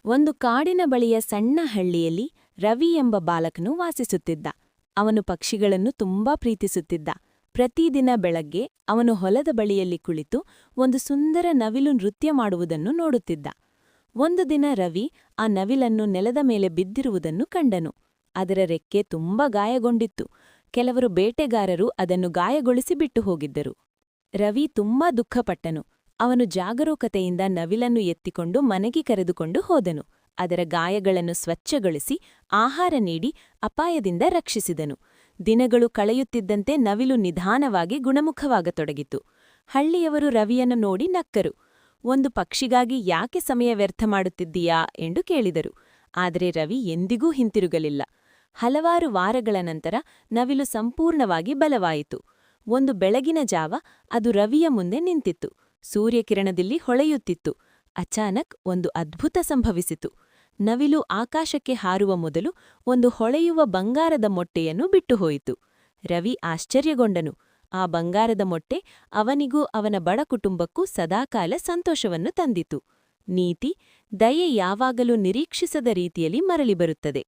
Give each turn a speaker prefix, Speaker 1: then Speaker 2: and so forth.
Speaker 1: ಒಂದು ಕಾಡಿನ ಬಳಿಯ ಸಣ್ಣ ಹಳ್ಳಿಯಲ್ಲಿ ರವಿ ಎಂಬ ಬಾಲಕನು ವಾಸಿಸುತ್ತಿದ್ದ. ಅವನು ಪಕ್ಷಿಗಳನ್ನು ತುಂಬಾ ಪ್ರೀತಿಸುತ್ತಿದ್ದ. ಪ್ರತಿದಿನ ಬೆಳಗ್ಗೆ ಅವನು ಹೊಲದ ಬಳಿಯಲ್ಲಿ ಕುಳಿತು ಒಂದು ಸುಂದರ ನವಿಲು ನೃತ್ಯ ಮಾಡುವುದನ್ನು ನೋಡುತ್ತಿದ್ದ. ಒಂದು ದಿನ ರವಿ ಆ ನವಿಲನ್ನು ನೆಲದ ಮೇಲೆ ಬಿದ್ದಿರುವುದನ್ನು ಕಂಡನು. ಅದರ ರೆಕ್ಕೆ ತುಂಬಾ ಗಾಯಗೊಂಡಿತ್ತು. ಕೆಲವರು ಬೇಟೆಗಾರರು ಅದನ್ನು ಗಾಯಗೊಳಿಸಿ ಬಿಟ್ಟು ಹೋಗಿದ್ದರು. ರವಿ ತುಂಬಾ ದುಃಖಪಟ್ಟನು. ಅವನು ಜಾಗರೂಕತೆಯಿಂದ ನವಿಲನ್ನು ಎತ್ತಿಕೊಂಡು ಮನೆಗೆ ಕರೆದುಕೊಂಡು ಹೋದನು. ಅದರ ಗಾಯಗಳನ್ನು ಸ್ವಚ್ಛಗೊಳಿಸಿ ಆಹಾರ ನೀಡಿ ಅಪಾಯದಿಂದ ರಕ್ಷಿಸಿದನು. ದಿನಗಳು ಕಳೆಯುತ್ತಿದ್ದಂತೆ ನವಿಲು ನಿಧಾನವಾಗಿ ಗುಣಮುಖವಾಗತೊಡಗಿತು. ಹಳ್ಳಿಯವರು ರವಿಯನ್ನು ನೋಡಿ ನಕ್ಕರು. ಒಂದು ಪಕ್ಷಿಗಾಗಿ ಯಾಕೆ ಸಮಯ ವ್ಯರ್ಥ ಮಾಡುತ್ತಿದ್ದೀಯಾ ಎಂದು ಕೇಳಿದರು. ಆದರೆ ರವಿ ಎಂದಿಗೂ ಹಿಂತಿರುಗಲಿಲ್ಲ. ಹಲವಾರು ವಾರಗಳ ನಂತರ ನವಿಲು ಸಂಪೂರ್ಣವಾಗಿ ಬಲವಾಯಿತು. ಒಂದು ಬೆಳಗಿನ ಜಾವ ಅದು ರವಿಯ ಮುಂದೆ ನಿಂತಿತ್ತು. ಸೂರ್ಯಕಿರಣದಲ್ಲಿ ಹೊಳೆಯುತ್ತಿತ್ತು. ಅಚಾನಕ್ ಒಂದು ಅದ್ಭುತ ಸಂಭವಿಸಿತು. ನವಿಲು ಆಕಾಶಕ್ಕೆ ಹಾರುವ ಮೊದಲು ಒಂದು ಹೊಳೆಯುವ ಬಂಗಾರದ ಮೊಟ್ಟೆಯನ್ನು ಬಿಟ್ಟುಹೋಯಿತು. ರವಿ ಆಶ್ಚರ್ಯಗೊಂಡನು. ಆ ಬಂಗಾರದ ಮೊಟ್ಟೆ ಅವನಿಗೂ ಅವನ ಬಡ ಕುಟುಂಬಕ್ಕೂ ಸದಾಕಾಲ ಸಂತೋಷವನ್ನು ತಂದಿತು. ನೀತಿ: ದಯೆ ಯಾವಾಗಲೂ ನಿರೀಕ್ಷಿಸದ ರೀತಿಯಲ್ಲಿ ಮರಳಿ ಬರುತ್ತದೆ.